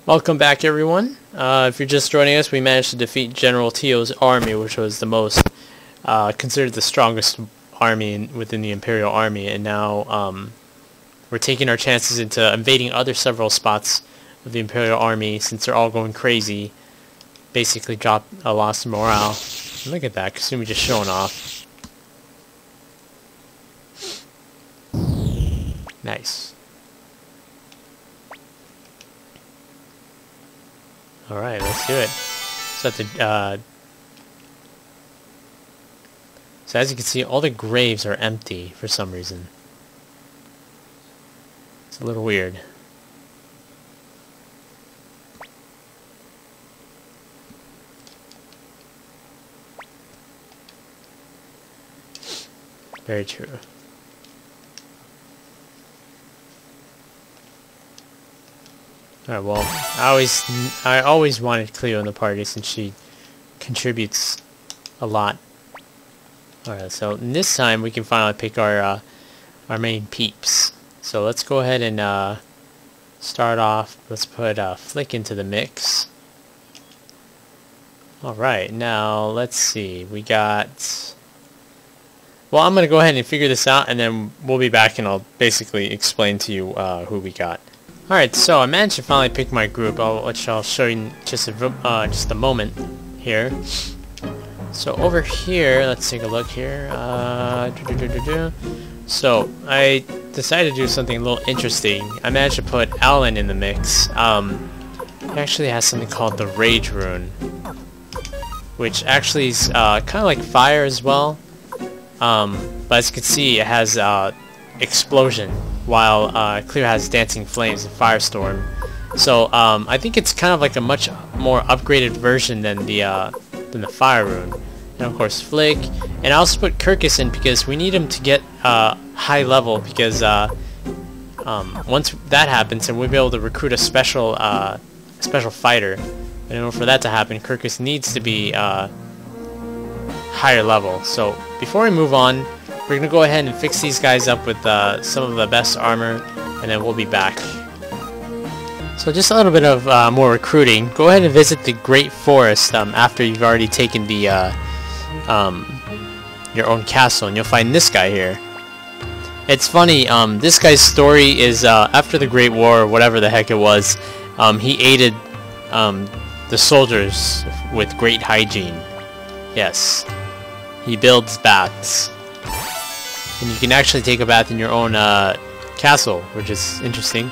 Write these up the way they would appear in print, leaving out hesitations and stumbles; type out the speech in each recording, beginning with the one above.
Welcome back, everyone. If you're just joining us, we managed to defeat General Tio's army, which was the most considered the strongest army within the Imperial army, and now we're taking our chances into invading other several spots of the Imperial army since they're all going crazy. Basically, drop a loss of morale. Look at that, Kasumi just showing off. Nice. Alright, let's do it. So as you can see, all the graves are empty for some reason. It's a little weird. Very true. Alright, well, I always wanted Cleo in the party since she contributes a lot. Alright, so this time we can finally pick our main peeps. So let's go ahead and start off. Let's put Flick into the mix. Alright, now let's see. We got... Well, I'm going to go ahead and figure this out, and then we'll be back and I'll basically explain to you who we got. Alright, so I managed to finally pick my group, which I'll show you in just a moment here. So over here, let's take a look here. So I decided to do something a little interesting. I managed to put Alan in the mix. He actually has something called the Rage Rune, which actually is kind of like fire as well. But as you can see, it has explosion, while Cleo has dancing flames and firestorm. So I think it's kind of like a much more upgraded version than the fire rune. And of course Flick, and I also put Kirke in because we need him to get high level, because once that happens, then we'll be able to recruit a special fighter. And in order for that to happen, Kirke needs to be higher level. So before we move on, we're gonna go ahead and fix these guys up with some of the best armor, and then we'll be back. So just a little bit of more recruiting. Go ahead and visit the Great Forest after you've already taken the your own castle, and you'll find this guy here. It's funny, this guy's story is after the Great War, or whatever the heck it was, he aided the soldiers with great hygiene. Yes, he builds baths. And you can actually take a bath in your own castle, which is interesting.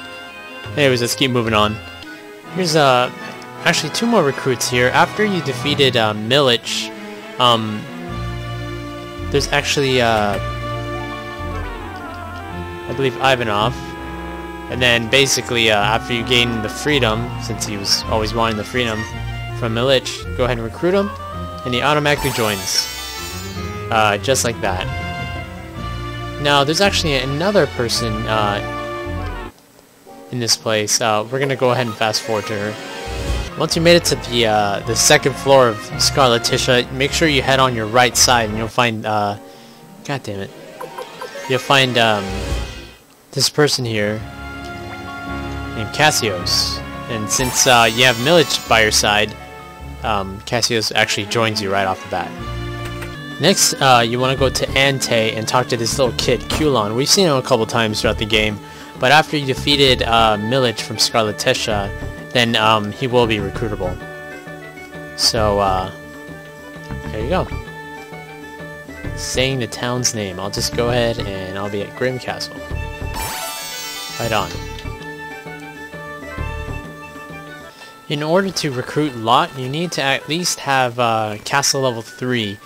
Anyways, let's keep moving on. Here's actually two more recruits here. After you defeated Milich, there's actually I believe Ivanov. And then basically after you gain the freedom, since he was always wanting the freedom from Milich, go ahead and recruit him, and he automatically joins. Just like that. Now, there's actually another person in this place. We're gonna go ahead and fast forward to her. Once you made it to the second floor of Scarlet Tisha, make sure you head on your right side, and you'll find God damn it, you'll find this person here named Kasios. And since you have Milich by your side, Kasios actually joins you right off the bat. Next, you want to go to Ante and talk to this little kid, Qlon. We've seen him a couple times throughout the game, but after you defeated Milich from Scarlet Tisha, then he will be recruitable. So, there you go. Saying the town's name. I'll just go ahead and I'll be at Grim Castle. Right on. In order to recruit Lotte, you need to at least have Castle level 3.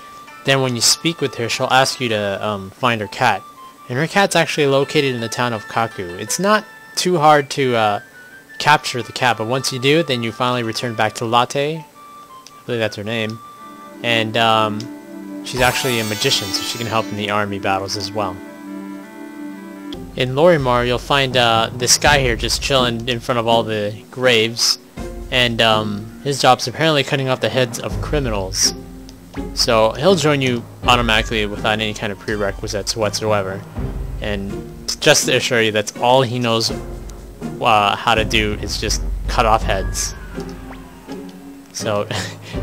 Then when you speak with her, she'll ask you to find her cat. And her cat's actually located in the town of Kaku. It's not too hard to capture the cat, but once you do, then you finally return back to Lotte. I believe that's her name. And she's actually a magician, so she can help in the army battles as well. In Lorimar, you'll find this guy here just chilling in front of all the graves. And his job's apparently cutting off the heads of criminals. So he'll join you automatically without any kind of prerequisites whatsoever. And just to assure you, that's all he knows how to do is just cut off heads. So,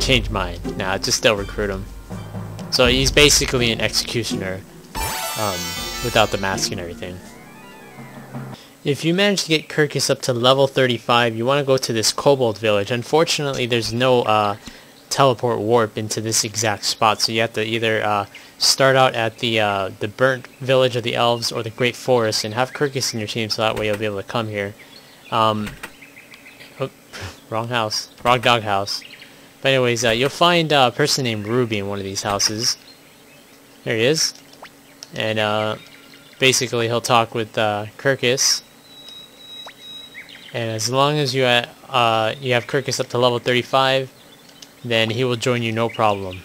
change mind. Nah, just still recruit him. So he's basically an executioner, without the mask and everything. If you manage to get Kirke up to level 35, you want to go to this kobold village. Unfortunately, there's no teleport warp into this exact spot, so you have to either start out at the burnt village of the elves or the great forest and have Kirke in your team, so that way you'll be able to come here. Oh, wrong house. Wrong dog house. But anyways, you'll find a person named Rubi in one of these houses. There he is. And basically he'll talk with Kirke. And as long as you have Kirke up to level 35, then he will join you no problem.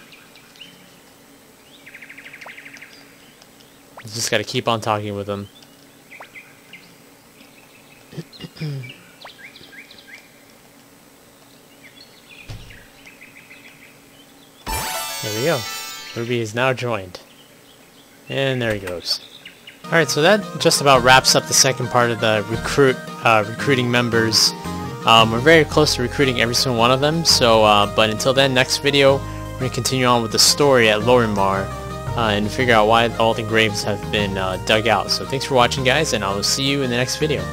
You just gotta keep on talking with him. There we go. Ruby is now joined. And there he goes. Alright, so that just about wraps up the second part of the recruiting members. We're very close to recruiting every single one of them, so but until then, next video, we're going to continue on with the story at Lorimar and figure out why all the graves have been dug out. So thanks for watching, guys, and I will see you in the next video.